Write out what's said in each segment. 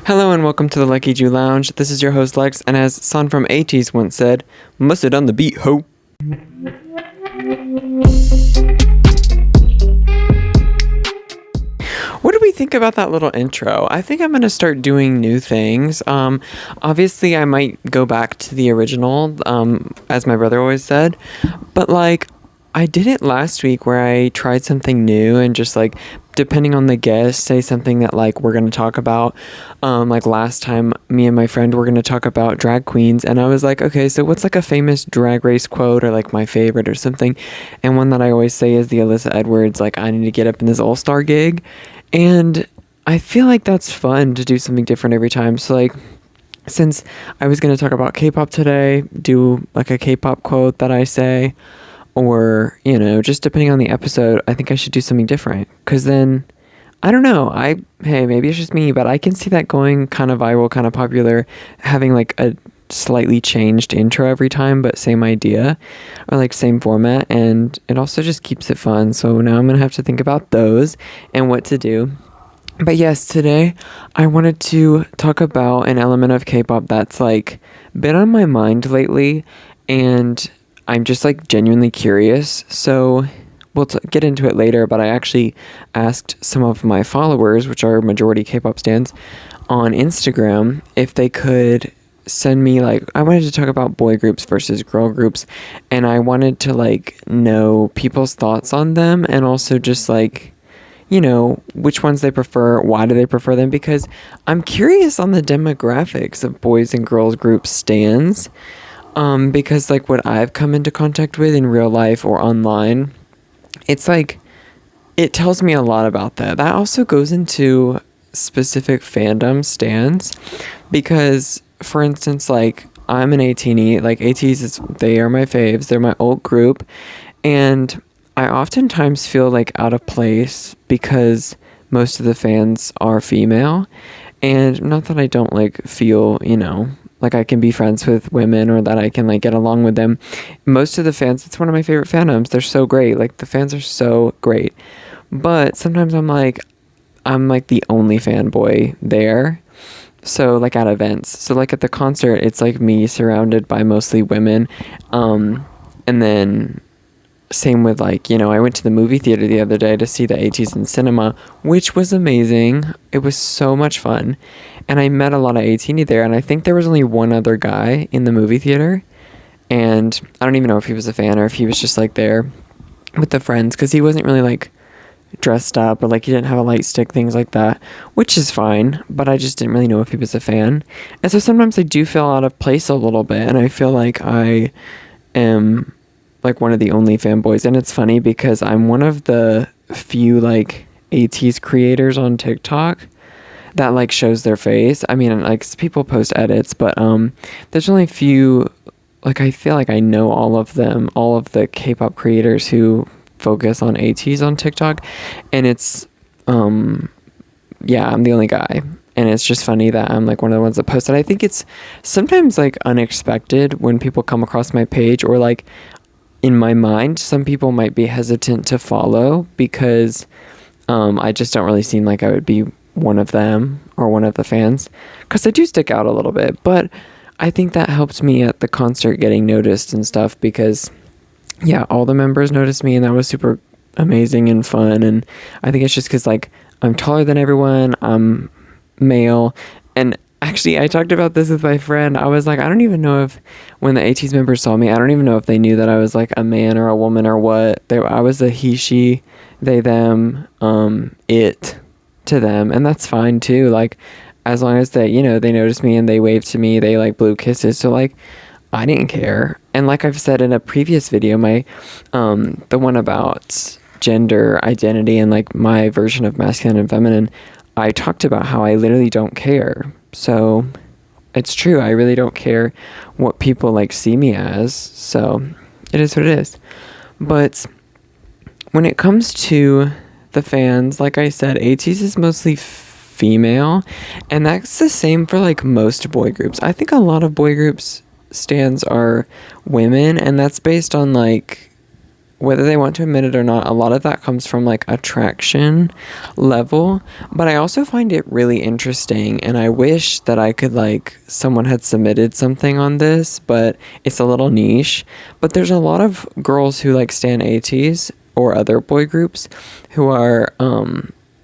Hello and welcome to the Leckiju Lounge. This is your host Lex, and as Son from 80s once said, "Must it on the beat, ho." What do we think about that little intro? I think I'm gonna start doing new things. Obviously I might go back to the original, as my brother always said, but I did it last week where I tried something new and just depending on the guest, say something that we're going to talk about. Last time me and my friend were going to talk about drag queens, and I was like, okay, so what's a famous drag race quote or my favorite or something? And one that I always say is the Alyssa Edwards, I need to get up in this all-star gig. And I feel like that's fun to do something different every time. So since I was going to talk about K-pop today, do a K-pop quote that I say, or, just depending on the episode, I think I should do something different. Because then, I don't know, hey, maybe it's just me, but I can see that going kind of viral, kind of popular, having a slightly changed intro every time, but same idea, or same format, and it also just keeps it fun. So now I'm going to have to think about those and what to do. But yes, today I wanted to talk about an element of K-pop that's been on my mind lately, and I'm just genuinely curious. So we'll get into it later, but I actually asked some of my followers, which are majority K-pop stans, on Instagram if they could send me I wanted to talk about boy groups versus girl groups, and I wanted to know people's thoughts on them, and also just which ones they prefer, why do they prefer them, because I'm curious on the demographics of boys and girls group stans. Because what I've come into contact with in real life or online, it's it tells me a lot about that. That also goes into specific fandom stans, because for instance, I'm an ATEENY, ATEEs, they are my faves, they're my old group, and I oftentimes feel out of place because most of the fans are female, and not that I don't feel, I can be friends with women or that I can get along with them. Most of the fans, it's one of my favorite fandoms. They're so great. The fans are so great. But sometimes I'm the only fanboy there. So at events. So at the concert, it's me surrounded by mostly women. And then same with I went to the movie theater the other day to see the ATEEs in cinema, which was amazing. It was so much fun, and I met a lot of ATEENY there, and I think there was only one other guy in the movie theater, and I don't even know if he was a fan or if he was just there with the friends, because he wasn't really dressed up, or he didn't have a light stick, things like that, which is fine, but I just didn't really know if he was a fan. And so sometimes I do feel out of place a little bit, and I feel I am one of the only fanboys. And it's funny because I'm one of the few ATEEs creators on TikTok that shows their face. I mean, people post edits, but there's only a few, I feel I know all of them, all of the K-pop creators who focus on ATEEs on TikTok, and it's yeah, I'm the only guy. And it's just funny that I'm one of the ones that post it. I think it's sometimes unexpected when people come across my page, or in my mind, some people might be hesitant to follow because I just don't really seem like I would be one of them or one of the fans, because I do stick out a little bit. But I think that helped me at the concert getting noticed and stuff, because yeah, all the members noticed me, and that was super amazing and fun. And I think it's just because I'm taller than everyone, I'm male, and actually, I talked about this with my friend. I was I don't even know if when the ATEEs members saw me, I don't even know if they knew that I was a man or a woman or what. I was a he, she, they, them, it to them. And that's fine too. As long as they, they noticed me and they waved to me, they blew kisses. So I didn't care. And I've said in a previous video, my, the one about gender identity and my version of masculine and feminine, I talked about how I literally don't care. So it's true. I really don't care what people see me as. So it is what it is. But when it comes to the fans, like I said, ATEEs is mostly female, and that's the same for most boy groups. I think a lot of boy groups stans are women, and that's based on whether they want to admit it or not, a lot of that comes from like attraction level. But I also find it really interesting, and I wish that I could like someone had submitted something on this, but it's a little niche. But there's a lot of girls who like stan ATs or other boy groups who are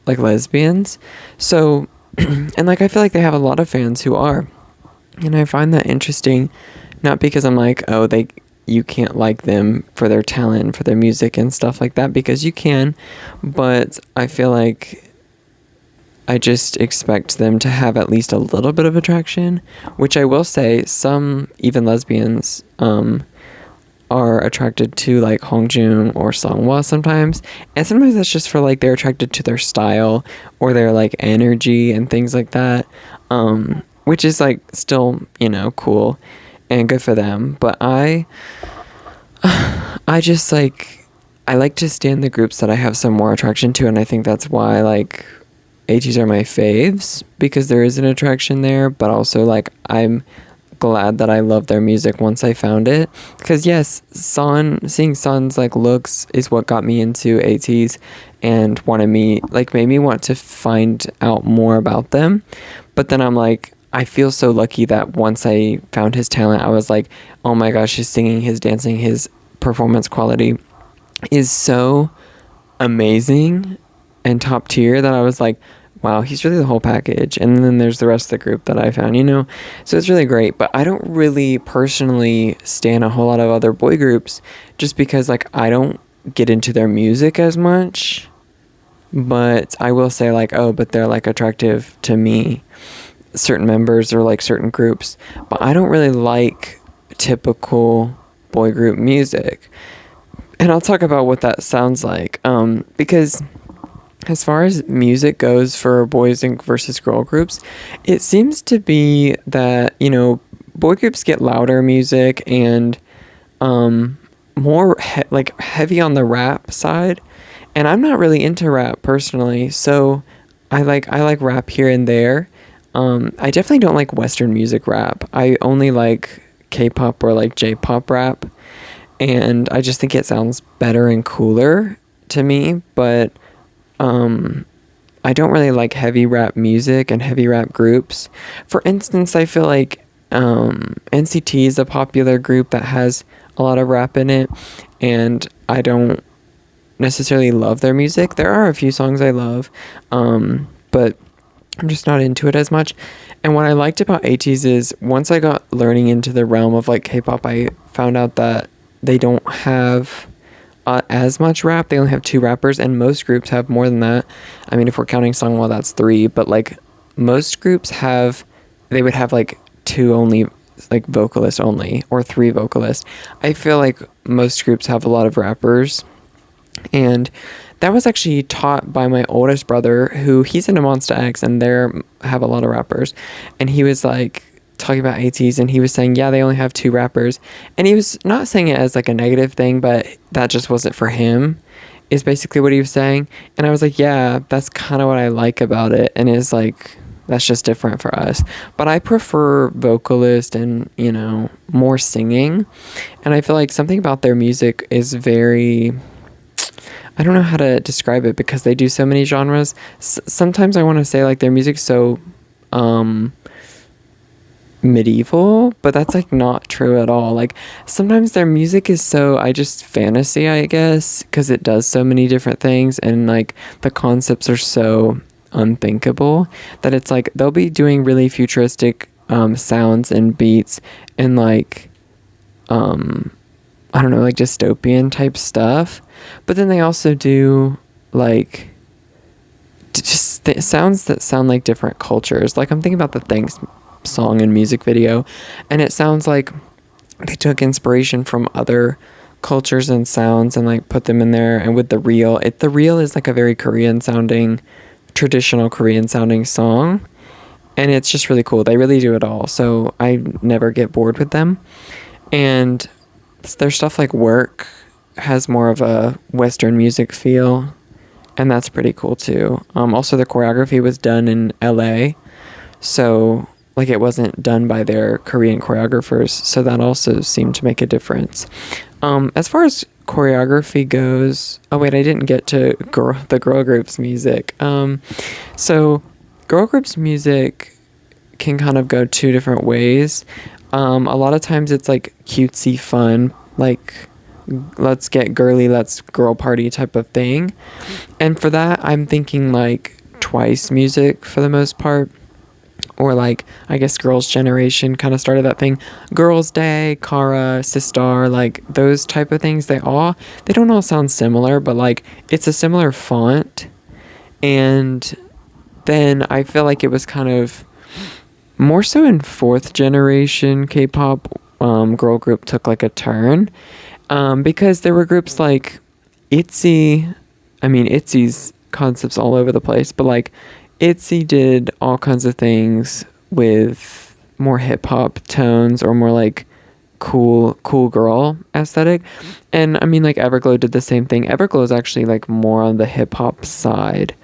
like lesbians. So and like I feel like they have a lot of fans who are. And I find that interesting, not because I'm like, oh, you can't like them for their talent, for their music and stuff like that, because you can, but I feel like I just expect them to have at least a little bit of attraction, which I will say some even lesbians are attracted to like Hongjoong or Songhwa sometimes, and sometimes that's just for like they're attracted to their style or their like energy and things like that, which is like still, you know, cool and good for them. But I just like I like to stay in the groups that I have some more attraction to, and I think that's why like ATs are my faves, because there is an attraction there, but also like I'm glad that I love their music once I found it. Because yes, seeing Sun's like looks is what got me into ATs and made me want to find out more about them. But then I'm like, I feel so lucky that once I found his talent, I was like, oh my gosh, his singing, his dancing, his performance quality is so amazing and top tier that I was like, wow, he's really the whole package. And then there's the rest of the group that I found, you know? So it's really great. But I don't really personally stan a whole lot of other boy groups just because, like, I don't get into their music as much. But I will say, like, oh, but they're, like, attractive to me. Certain members or, like, certain groups. But I don't really like typical boy group music. And I'll talk about what that sounds like. Because as far as music goes for boys and versus girl groups, it seems to be that, you know, boy groups get louder music and more heavy on the rap side, and I'm not really into rap personally, so I like rap here and there. I definitely don't like Western music rap. I only like K-pop or like J-pop rap, and I just think it sounds better and cooler to me, but I don't really like heavy rap music and heavy rap groups. For instance, I feel like NCT is a popular group that has a lot of rap in it, and I don't necessarily love their music. There are a few songs I love, but I'm just not into it as much. And what I liked about ATEEZ is once I got learning into the realm of like K-pop, I found out that they don't have as much rap. They only have 2 rappers, and most groups have more than that. I mean, if we're counting Songwha, that's 3, but like most groups they would have like 2 only, like vocalists only, or 3 vocalists. I feel like most groups have a lot of rappers, and that was actually taught by my oldest brother, who he's into Monsta X, and they have a lot of rappers, and he was like talking about ATEEZ, and he was saying, yeah, they only have 2 rappers, and he was not saying it as like a negative thing, but that just wasn't for him, is basically what he was saying. And I was like, yeah, that's kind of what I like about it, and it's like, that's just different for us. But I prefer vocalist and, you know, more singing, and I feel like something about their music is very, I don't know how to describe it, because they do so many genres. Sometimes I want to say like their music's so medieval, but that's like not true at all. Like sometimes their music is so fantasy, I guess, because it does so many different things, and like the concepts are so unthinkable that it's like they'll be doing really futuristic sounds and beats and like I don't know, like dystopian type stuff, but then they also do like just sounds that sound like different cultures. Like I'm thinking about the Thanks song and music video, and it sounds like they took inspiration from other cultures and sounds and like put them in there. And with the reel is like a very traditional Korean sounding song, and it's just really cool. They really do it all, so I never get bored with them. And their stuff like Work has more of a Western music feel, and that's pretty cool too. Also the choreography was done in LA, so like it wasn't done by their Korean choreographers, so that also seemed to make a difference. As far as choreography goes, oh wait, I didn't get to the girl group's music. So girl group's music can kind of go two different ways. A lot of times it's like cutesy fun, like let's get girly, let's girl party type of thing. And for that, I'm thinking like Twice music for the most part. Or like, I guess Girls' Generation kind of started that thing. Girls' Day, Kara, Sistar, like those type of things, they don't all sound similar, but like it's a similar font. And then I feel like it was kind of more so in fourth generation K-pop, girl group took like a turn, because there were groups like ITZY. I mean, ITZY's concepts all over the place, but like ITZY did all kinds of things with more hip hop tones or more like cool girl aesthetic. And I mean, like Everglow did the same thing. Everglow is actually like more on the hip hop side,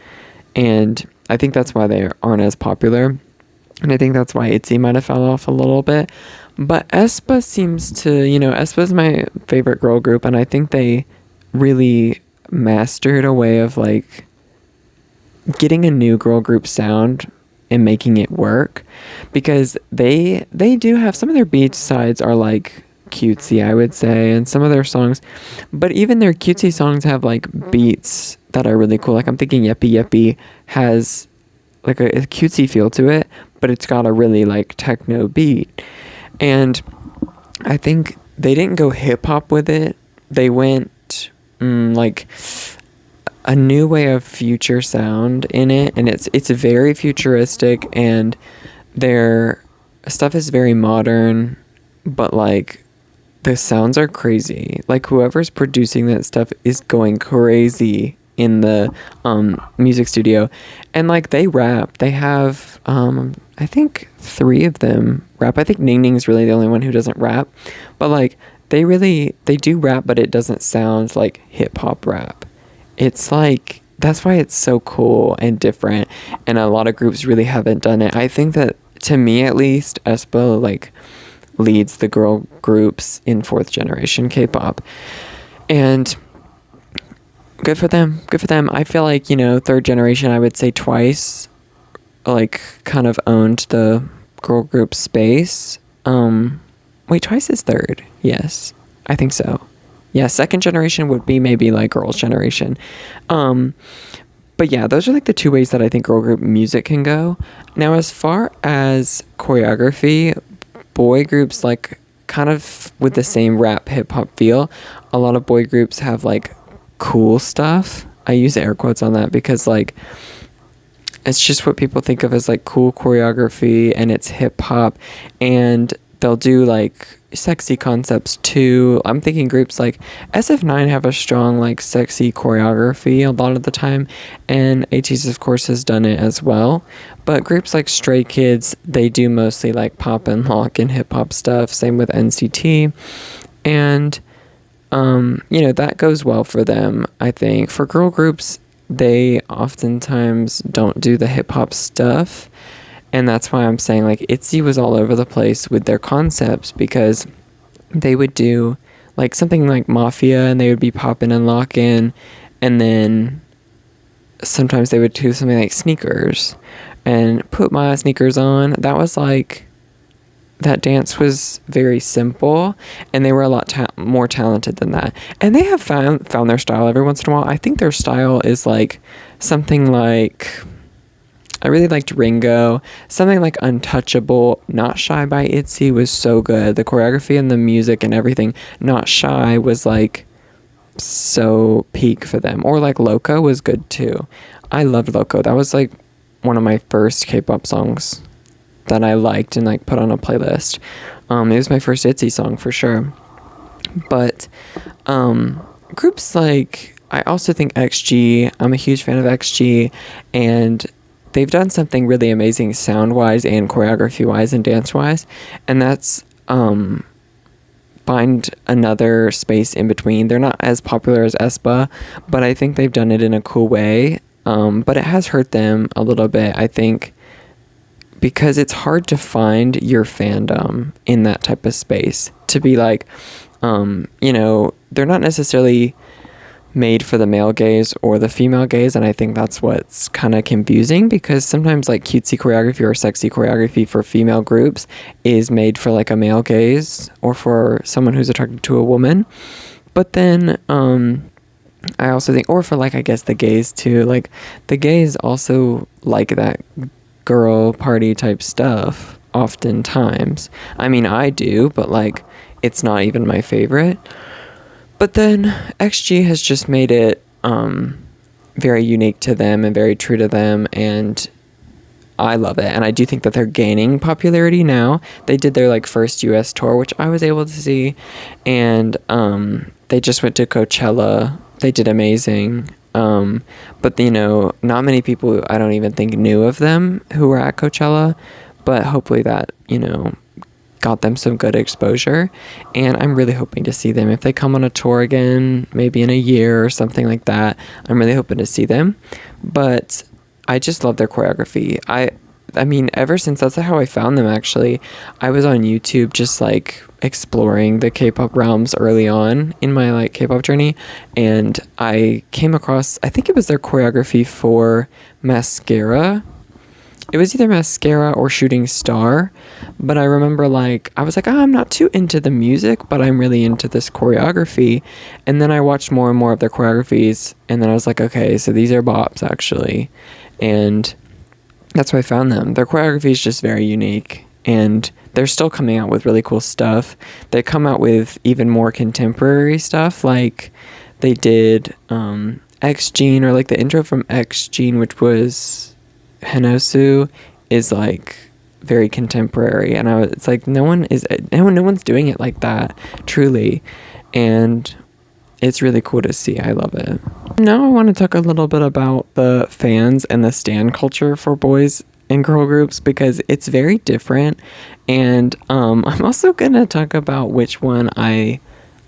and I think that's why they aren't as popular. And I think that's why ITZY might have fell off a little bit. But aespa seems to, aespa is my favorite girl group, and I think they really mastered a way of like getting a new girl group sound and making it work, because they do have some of their beach sides are like cutesy, I would say, and some of their songs, but even their cutesy songs have like beats that are really cool. Like I'm thinking Yeppy Yeppy has like a cutesy feel to it, but it's got a really like techno beat. And I think they didn't go hip hop with it. They went like a new way of future sound in it, and it's very futuristic, and their stuff is very modern, but like the sounds are crazy. Like whoever's producing that stuff is going crazy in the music studio. And like they rap. They have I think 3 of them rap. I think Ning Ning's really the only one who doesn't rap, but like they do rap, but it doesn't sound like hip hop rap. It's like, that's why it's so cool and different, and a lot of groups really haven't done it. I think that, to me at least, aespa like leads the girl groups in fourth generation K-pop, and good for them. I feel like, third generation, I would say Twice like kind of owned the girl group space. Wait, Twice is third. Yes, I think so. Yeah, second generation would be maybe like Girls' Generation. But yeah, those are like the 2 ways that I think girl group music can go. Now, as far as choreography, boy groups like kind of with the same rap hip hop feel. A lot of boy groups have like cool stuff. I use air quotes on that because like it's just what people think of as like cool choreography, and it's hip hop, and they'll do like sexy concepts too. I'm thinking groups like SF9 have a strong like sexy choreography a lot of the time, and ATEEZ of course has done it as well. But groups like Stray Kids, they do mostly like pop and lock and hip hop stuff. Same with NCT, and that goes well for them. I think for girl groups, they oftentimes don't do the hip hop stuff. And that's why I'm saying like ITZY was all over the place with their concepts, because they would do like something like Mafia, and they would be popping and locking, and then sometimes they would do something like Sneakers and Put My Sneakers On. That was like, that dance was very simple, and they were a lot more talented than that. And they have found their style every once in a while. I think their style is like something like, I really liked Ringo. Something like Untouchable, Not Shy by ITZY was so good. The choreography and the music and everything. Not Shy was like so peak for them. Or like Loco was good too. I loved Loco. That was like one of my first K-pop songs that I liked and like put on a playlist. It was my first ITZY song for sure. But groups like, I also think XG. I'm a huge fan of XG, and they've done something really amazing sound-wise and choreography-wise and dance-wise, and that's find another space in between. They're not as popular as aespa, but I think they've done it in a cool way, but it has hurt them a little bit, I think, because it's hard to find your fandom in that type of space, to be like, they're not necessarily made for the male gaze or the female gaze, and I think that's what's kind of confusing, because sometimes like cutesy choreography or sexy choreography for female groups is made for like a male gaze or for someone who's attracted to a woman. But then I also think, or for like, I guess the gays too, like the gays also like that girl party type stuff oftentimes. I mean, I do, but like it's not even my favorite. But then XG has just made it very unique to them and very true to them, and I love it. And I do think that they're gaining popularity now. They did their like first US tour, which I was able to see, and they just went to Coachella. They did amazing. But not many people, I don't even think, knew of them who were at Coachella, but hopefully that, got them some good exposure, and I'm really hoping to see them if they come on a tour again, maybe in a year or something like that. I'm really hoping to see them, but I just love their choreography. I mean, ever since, that's how I found them, actually. I was on YouTube just like exploring the K-pop realms early on in my like K-pop journey, and I came across, I think it was their choreography for Mascara. It was either Mascara or Shooting Star, but I remember like, I was like, I'm not too into the music, but I'm really into this choreography. And then I watched more and more of their choreographies, and then I was like, okay, so these are bops actually. And that's why I found them. Their choreography is just very unique, and they're still coming out with really cool stuff. They come out with even more contemporary stuff, like they did X Gene, or like the intro from X Gene, which was Henosu, is like very contemporary, and it's like no one's doing it like that, truly, and it's really cool to see. I love it. Now I want to talk a little bit about the fans and the stan culture for boys and girl groups, because it's very different, and I'm also gonna talk about which one I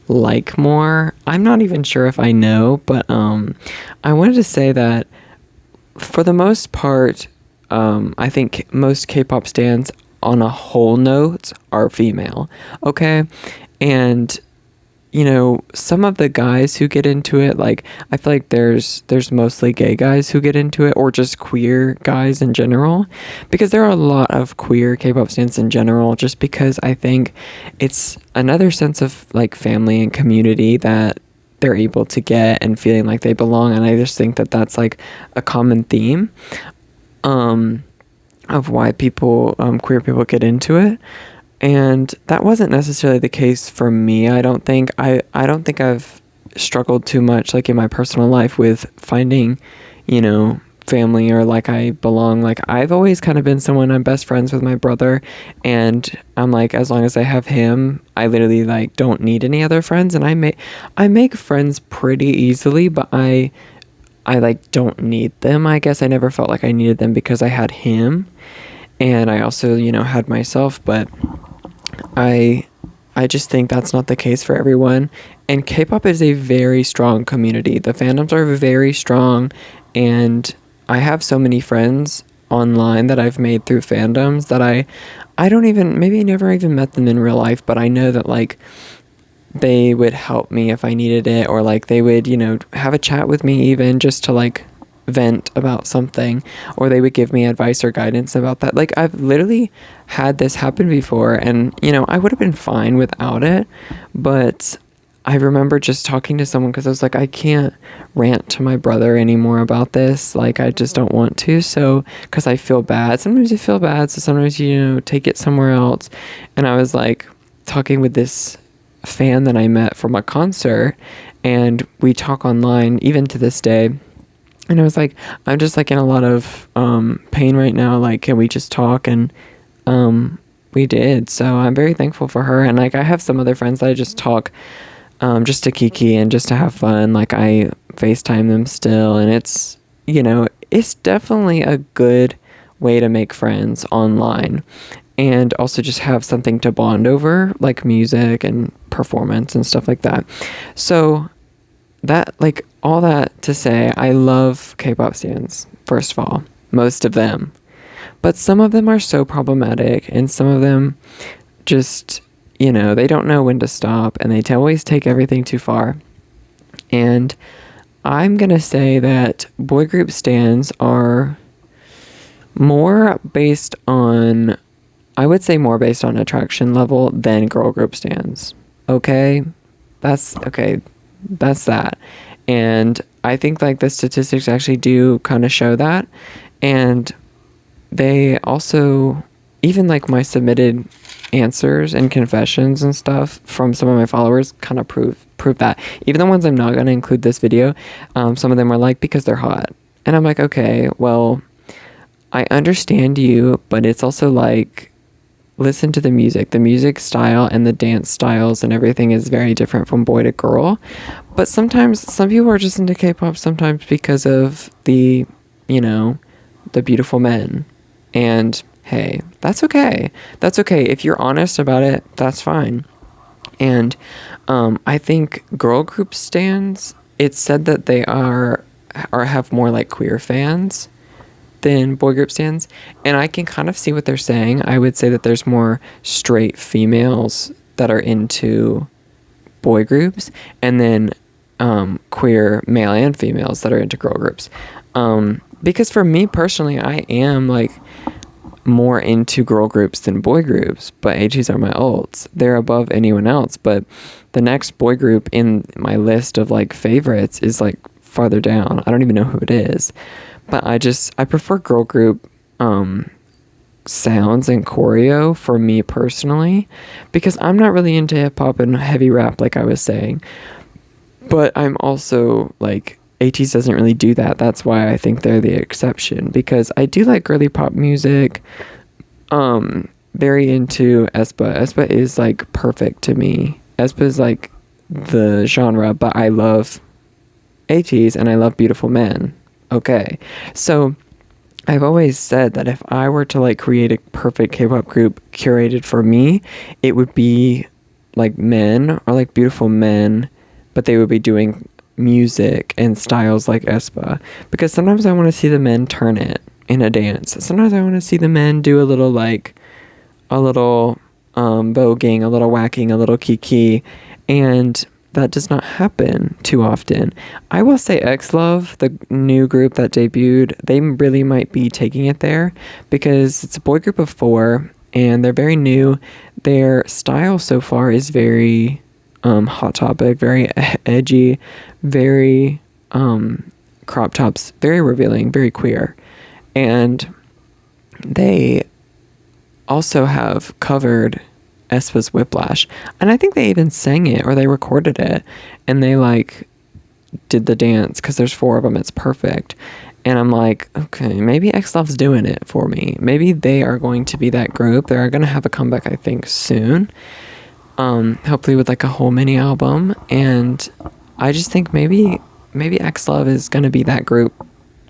like more. I'm not even sure if I know, but I wanted to say that for the most part, I think most K-pop stans on a whole note are female, okay? And, some of the guys who get into it, like, I feel like there's mostly gay guys who get into it, or just queer guys in general, because there are a lot of queer K-pop stans in general, just because I think it's another sense of, like, family and community that they're able to get, and feeling like they belong. And I just think that that's like a common theme of why people, queer people, get into it. And that wasn't necessarily the case for me. I don't think I've struggled too much like in my personal life with finding, family, or like I belong. Like, I've always kind of been someone, I'm best friends with my brother, and I'm like, as long as I have him, I literally like don't need any other friends. And I make friends pretty easily, but I like don't need them. I guess I never felt like I needed them because I had him, and I also had myself. But I just think that's not the case for everyone. And K-pop is a very strong community. The fandoms are very strong, and I have so many friends online that I've made through fandoms that I don't even, maybe never even met them in real life, but I know that like they would help me if I needed it, or like they would, have a chat with me even just to like vent about something, or they would give me advice or guidance about that. Like, I've literally had this happen before, and I would have been fine without it, but I remember just talking to someone, because I was like, I can't rant to my brother anymore about this. Like, I just don't want to. So, because I feel bad. Sometimes you feel bad. So sometimes, take it somewhere else. And I was like talking with this fan that I met from a concert, and we talk online even to this day. And I was like, I'm just like in a lot of pain right now. Like, can we just talk? And we did. So I'm very thankful for her. And like, I have some other friends that I just talk just to kiki and just to have fun. Like, I FaceTime them still, and it's definitely a good way to make friends online, and also just have something to bond over, like music and performance and stuff like that. So that, like, all that to say, I love K-pop stans, first of all, most of them. But some of them are so problematic, and some of them just, they don't know when to stop, and they always take everything too far. And I'm going to say that boy group stans are more based on, I would say more based on attraction level than girl group stans. Okay? That's that. And I think like the statistics actually do kind of show that. And they also, even like my submitted answers and confessions and stuff from some of my followers kind of prove that. Even the ones I'm not going to include this video, some of them are like, because they're hot. And I'm like, okay, well, I understand you, but it's also like, listen to the music style and the dance styles and everything is very different from boy to girl. But sometimes some people are just into K-pop sometimes because of the beautiful men. And hey, that's okay. That's okay. If you're honest about it, that's fine. And I think girl group stans, it's said that they are have more like queer fans than boy group stans. And I can kind of see what they're saying. I would say that there's more straight females that are into boy groups, and then queer male and females that are into girl groups. Because for me personally, I am like more into girl groups than boy groups, but AGs are my ults. They're above anyone else, but the next boy group in my list of like favorites is like farther down. I don't even know who it is, but I prefer girl group sounds and choreo for me personally, because I'm not really into hip hop and heavy rap like I was saying, but I'm also like, ATEEZ doesn't really do that. That's why I think they're the exception, because I do like girly pop music. Very into aespa. aespa is like perfect to me. aespa is like the genre, but I love ATEEZ and I love beautiful men. Okay, so I've always said that if I were to like create a perfect K-pop group curated for me, it would be like men, or like beautiful men, but they would be doing music and styles like aespa, because sometimes I want to see the men turn it in a dance. Sometimes I want to see the men do a little voguing, a little whacking, a little kiki, and that does not happen too often. I will say X-Love, the new group that debuted, they really might be taking it there, because it's a boy group of 4 and they're very new. Their style so far is very Hot Topic, very edgy, very crop tops, very revealing, very queer. And they also have covered aespa's Whiplash, and I think they even sang it, or they recorded it, and they like did the dance, because there's 4 of them. It's perfect. And I'm like, okay, maybe X-Love's doing it for me. Maybe they are going to be that group. They are going to have a comeback, I think, soon. Hopefully with like a whole mini album. And I just think maybe X-Love is going to be that group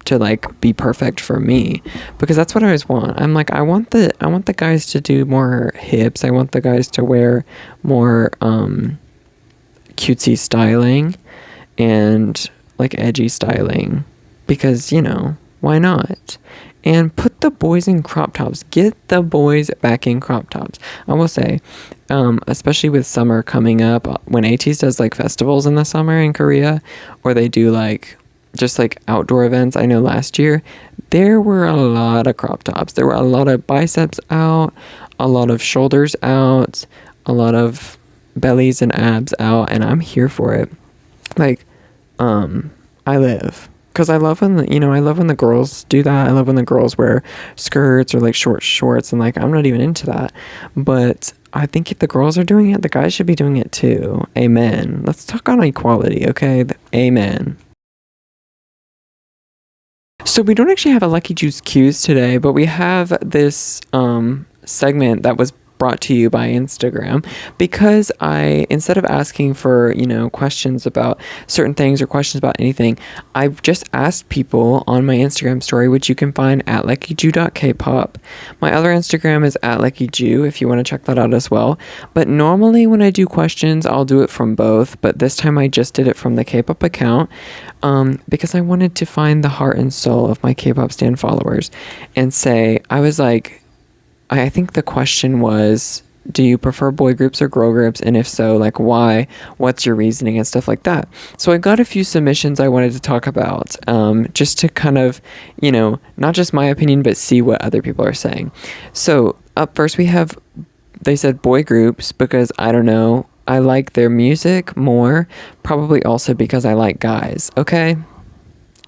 to like be perfect for me, because that's what I always want. I'm like, I want the guys to do more hips. I want the guys to wear more cutesy styling and like edgy styling, because why not? And put the boys in crop tops. Get the boys back in crop tops. I will say, especially with summer coming up, when ATEEZ does like festivals in the summer in Korea, or they do like just like outdoor events. I know last year there were a lot of crop tops. There were a lot of biceps out, a lot of shoulders out, a lot of bellies and abs out, and I'm here for it. Like, I live. Because I love when the girls do that. I love when the girls wear skirts or like short shorts, and like I'm not even into that. But I think if the girls are doing it, the guys should be doing it too. Amen. Let's talk on equality, okay? Amen. So we don't actually have a Leckiju cues today, but we have this segment that was brought to you by Instagram, because I, instead of asking for, questions about certain things or questions about anything, I just asked people on my Instagram story, which you can find at leckiju.kpop. My other Instagram is at Leckiju if you want to check that out as well. But normally when I do questions, I'll do it from both, but this time I just did it from the Kpop account, because I wanted to find the heart and soul of my Kpop stan followers and say, I think the question was, do you prefer boy groups or girl groups? And if so, like, why? What's your reasoning and stuff like that? So I got a few submissions I wanted to talk about, just to kind of, not just my opinion, but see what other people are saying. So up first they said boy groups because, I don't know, I like their music more, probably also because I like guys, okay?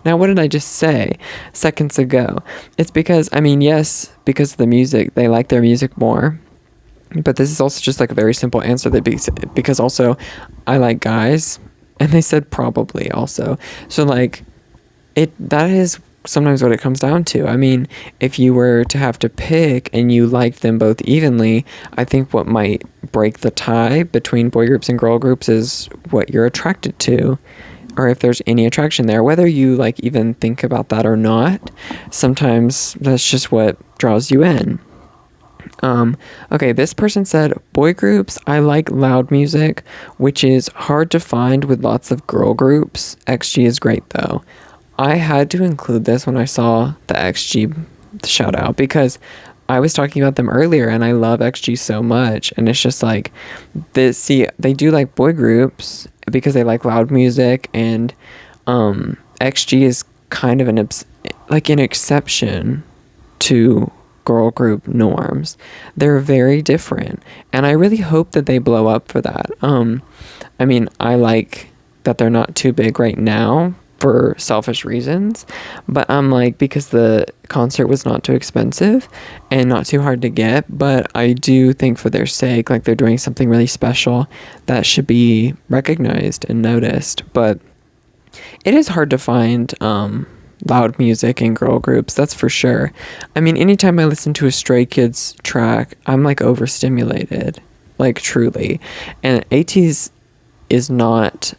Now, what did I just say seconds ago? It's because, yes, because of the music, they like their music more. But this is also just like a very simple answer because also I like guys, and they said probably also. So like that is sometimes what it comes down to. If you were to have to pick and you liked them both evenly, I think what might break the tie between boy groups and girl groups is what you're attracted to, or if there's any attraction there, whether you like even think about that or not. Sometimes that's just what draws you in. Okay, this person said, boy groups, I like loud music, which is hard to find with lots of girl groups. XG is great though. I had to include this when I saw the XG shout out, because I was talking about them earlier and I love XG so much, and it's just like they do like boy groups because they like loud music, and XG is kind of an exception to girl group norms. They're very different, and I really hope that they blow up for that. I like that they're not too big right now for selfish reasons, but because the concert was not too expensive and not too hard to get, but I do think for their sake, like, they're doing something really special that should be recognized and noticed. But it is hard to find loud music in girl groups, that's for sure. Anytime I listen to a Stray Kids track, I'm like overstimulated, like truly. And ATEEZ is not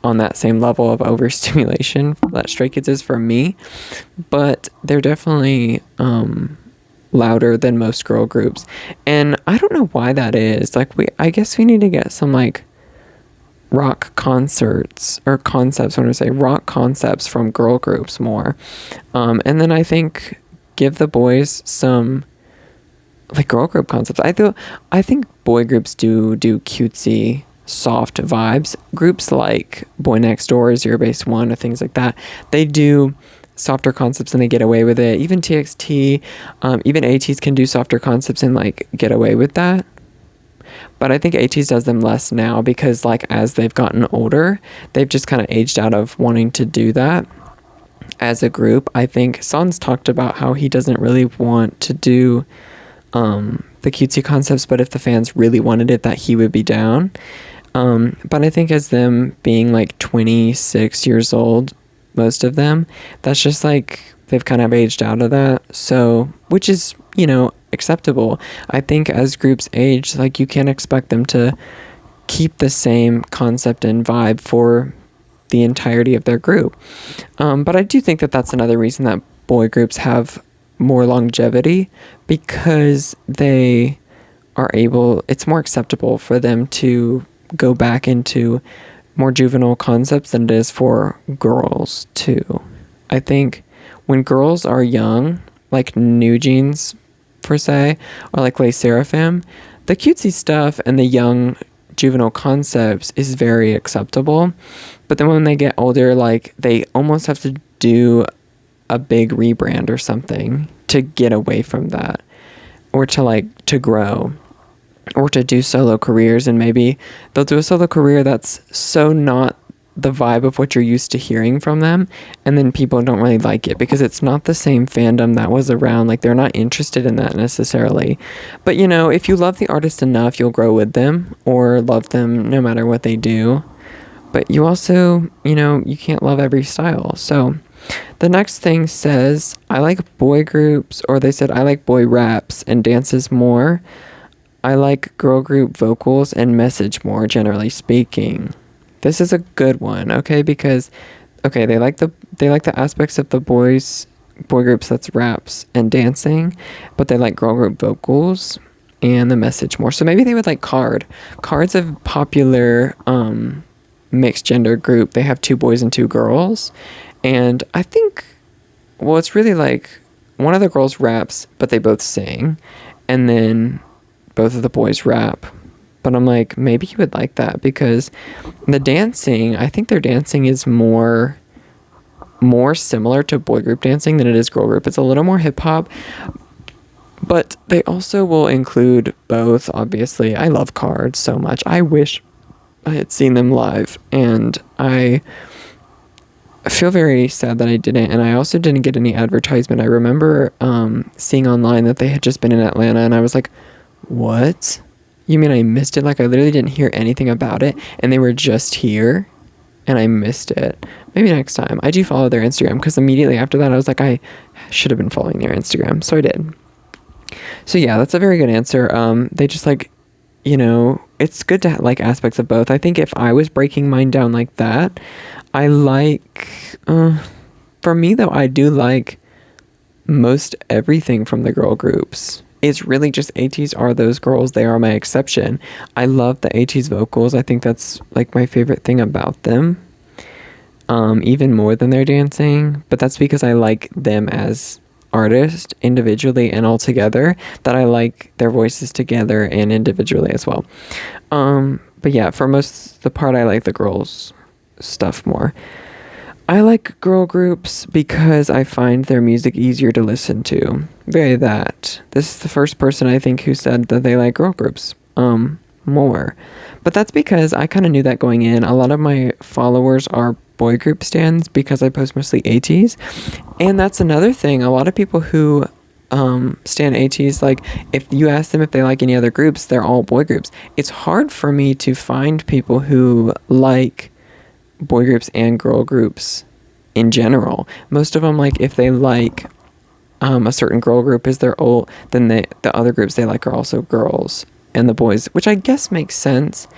on that same level of overstimulation that Stray Kids is for me, but they're definitely louder than most girl groups. And I don't know why that is. I guess we need to get some like rock concerts or concepts, rock concepts from girl groups more, and then I think give the boys some like girl group concepts. I think boy groups do cutesy soft vibes. Groups like Boy Next Door, Zero Base One, or things like that, they do softer concepts and they get away with it. Even TXT, even ATEEZ can do softer concepts and like get away with that. But I think ATEEZ does them less now because, like, as they've gotten older, they've just kind of aged out of wanting to do that as a group. I think Son's talked about how he doesn't really want to do the cutesy concepts, but if the fans really wanted it, that he would be down. But I think as them being like 26 years old, most of them, that's just like they've kind of aged out of that. So, which is, acceptable. I think as groups age, like, you can't expect them to keep the same concept and vibe for the entirety of their group. But I do think that that's another reason that boy groups have more longevity, because they are it's more acceptable for them to go back into more juvenile concepts than it is for girls too. I think when girls are young, like New Jeans per se, or like Les Seraphim, the cutesy stuff and the young juvenile concepts is very acceptable. But then when they get older, like, they almost have to do a big rebrand or something to get away from that, or to grow, or to do solo careers. And maybe they'll do a solo career that's so not the vibe of what you're used to hearing from them, and then people don't really like it because it's not the same fandom that was around. Like, they're not interested in that necessarily. But if you love the artist enough, you'll grow with them or love them no matter what they do. But you also, you can't love every style. So the next thing says, I like boy groups, or they said, I like boy raps and dances more. I like girl group vocals and message more, generally speaking. This is a good one, okay? Because okay, they like the aspects of the boy groups, that's raps and dancing, but they like girl group vocals and the message more. So maybe they would like Card. Card's a popular mixed gender group. They have two boys and two girls. And I think, well, it's really like one of the girls raps, but they both sing. And then both of the boys rap. But I'm like, maybe you would like that because the dancing, I think their dancing is more similar to boy group dancing than it is girl group. It's a little more hip hop, but they also will include both. Obviously, I love Cards so much. I wish I had seen them live, and I feel very sad that I didn't. And I also didn't get any advertisement. I remember seeing online that they had just been in Atlanta, and I was like, what? You mean I missed it? Like, I literally didn't hear anything about it, and they were just here, and I missed it. Maybe next time. I do follow their Instagram, because immediately after that, I was like, I should have been following their Instagram, so I did. So yeah, that's a very good answer. They just like, it's good to like aspects of both. I think if I was breaking mine down like that, I like, for me though, I do like most everything from the girl groups. It's really just ATEEZ are those girls. They are my exception. I love the ATEEZ vocals. I think that's like my favorite thing about them. Even more than their dancing. But that's because I like them as artists individually and all together, that I like their voices together and individually as well. But yeah, for most the part, I like the girls stuff more. I like girl groups because I find their music easier to listen to. Very that. This is the first person I think who said that they like girl groups more. But that's because I kind of knew that going in. A lot of my followers are boy group stans because I post mostly ATEEZ. And that's another thing. A lot of people who stan ATEEZ, like if you ask them if they like any other groups, they're all boy groups. It's hard for me to find people who like boy groups and girl groups in general. Most of them, like if they like a certain girl group is their old, then the other groups they like are also girls and the boys, which I guess makes sense.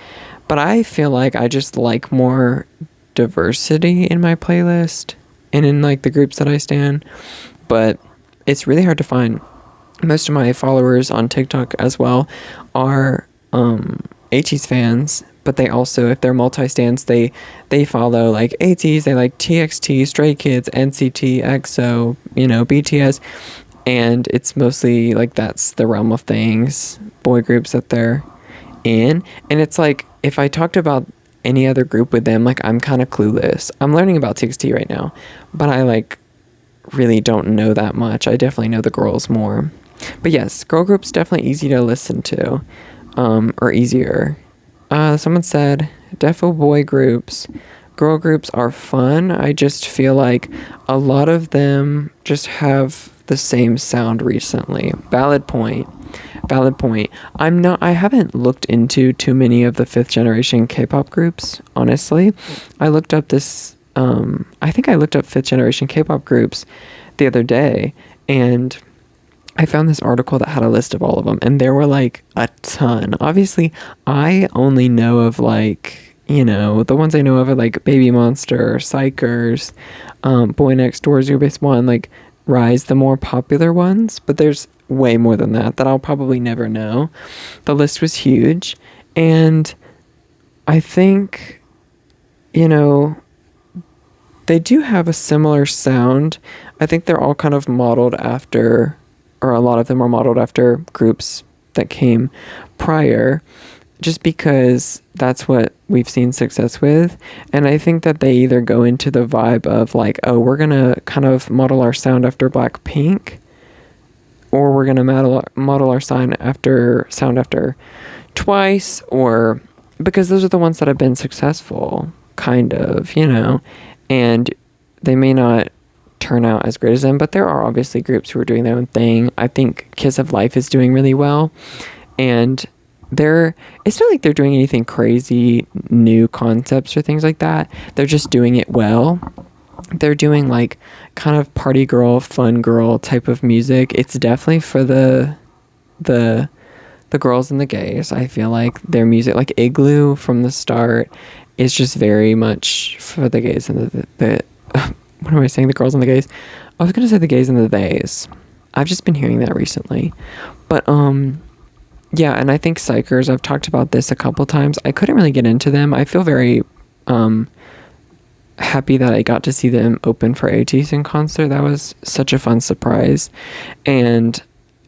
But I feel like I just like more diversity in my playlist and in like the groups that I stan. But it's really hard to find. Most of my followers on TikTok as well are ATEEZ fans, but they also, if they're multi-stans, they follow like ATEEZ, they like TXT, Stray Kids, NCT, EXO, BTS, and it's mostly like that's the realm of things, boy groups that they're in. And it's like, if I talked about any other group with them, like I'm kind of clueless. I'm learning about TXT right now, but I like really don't know that much. I definitely know the girls more. But yes, girl groups definitely easy to listen to, or easier. Someone said, defo boy groups. Girl groups are fun. I just feel like a lot of them just have the same sound recently. Valid point. I haven't looked into too many of the 5th generation K-pop groups, honestly. I looked up I think I looked up 5th generation K-pop groups the other day, and I found this article that had a list of all of them, and there were like a ton. Obviously, I only know of like, the ones I know of are like Baby Monster, Psychers, Boy Next Door, Zero Base One, like Rise, the more popular ones, but there's way more than that I'll probably never know. The list was huge, and I think, they do have a similar sound. I think they're all kind of modeled after, or a lot of them are modeled after groups that came prior, just because that's what we've seen success with. And I think that they either go into the vibe of like, oh, we're going to kind of model our sound after Blackpink, or we're going to model our sound after Twice, or because those are the ones that have been successful, kind of, and they may not turn out as great as them, but there are obviously groups who are doing their own thing. I think Kiss of Life is doing really well, and it's not like they're doing anything crazy new concepts or things like that. They're just doing it well. They're doing like kind of party girl, fun girl type of music. It's definitely for the the girls and the gays. I feel like their music, like Igloo from the start, is just very much for the gays and the what am I saying? The girls and the gays? I was gonna say the gays and the theys. I've just been hearing that recently. But yeah, and I think Psychers, I've talked about this a couple times. I couldn't really get into them. I feel very happy that I got to see them open for ATEEZ in concert. That was such a fun surprise. And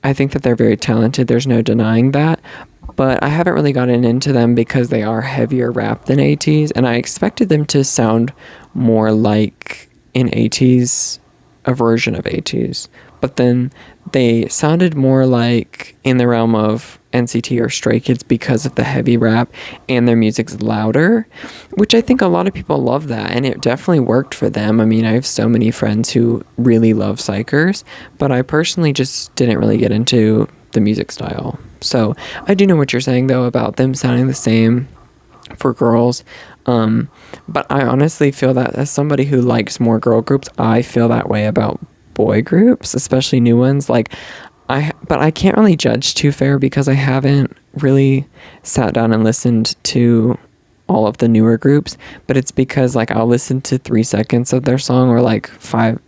I think that they're very talented. There's no denying that. But I haven't really gotten into them because they are heavier rap than ATEEZ, and I expected them to sound more like an ATEEZ, a version of ATEEZ. But then they sounded more like in the realm of NCT or Stray Kids because of the heavy rap, and their music's louder, which I think a lot of people love that, and it definitely worked for them. I mean, I have so many friends who really love Psychers, but I personally just didn't really get into the music style. So I do know what you're saying though about them sounding the same for girls. But I honestly feel that as somebody who likes more girl groups, I feel that way about boy groups, especially new ones. But I can't really judge too fair because I haven't really sat down and listened to all of the newer groups, but it's because like I'll listen to 3 seconds of their song or like 10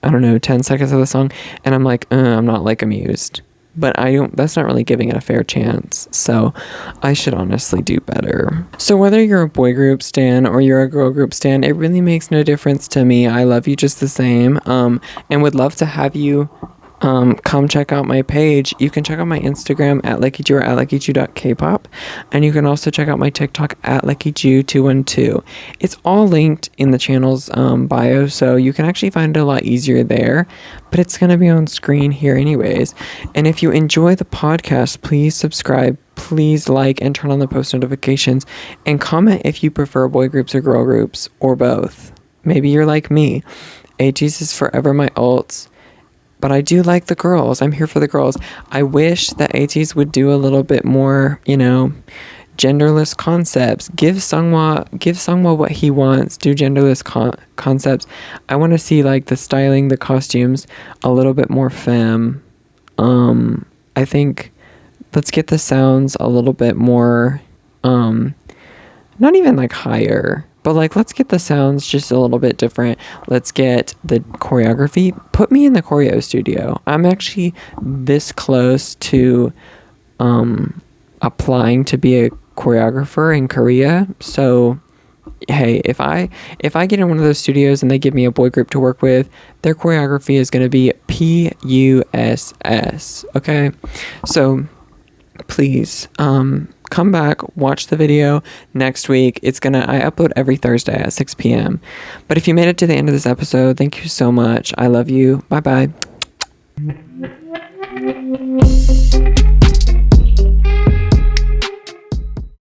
seconds of the song, and I'm like, I'm not like amused. But that's not really giving it a fair chance. So I should honestly do better. So whether you're a boy group stan or you're a girl group stan, it really makes no difference to me. I love you just the same. And would love to have you come check out my page. You can check out my Instagram at Leckiju or at Leckiju.Kpop, and you can also check out my TikTok at Leckiju212. It's all linked in the channel's bio, so you can actually find it a lot easier there, but it's going to be on screen here anyways. And if you enjoy the podcast, please subscribe, please like and turn on the post notifications, and comment if you prefer boy groups or girl groups or both. Maybe you're like me. ATEEZ is forever my alts. But I do like the girls. I'm here for the girls. I wish that ATEEZ would do a little bit more, genderless concepts. Give Sungwa what he wants. Do genderless concepts. I want to see like the styling, the costumes, a little bit more femme. I think let's get the sounds a little bit more, not even like higher, but like let's get the sounds just a little bit different. Let's get the choreography. Put me in the choreo studio. I'm actually this close to applying to be a choreographer in Korea. So hey, if I get in one of those studios and they give me a boy group to work with, their choreography is going to be PUSS. Okay, so please come back, watch the video next week. I upload every Thursday at 6 p.m. But if you made it to the end of this episode, thank you so much. I love you. Bye bye.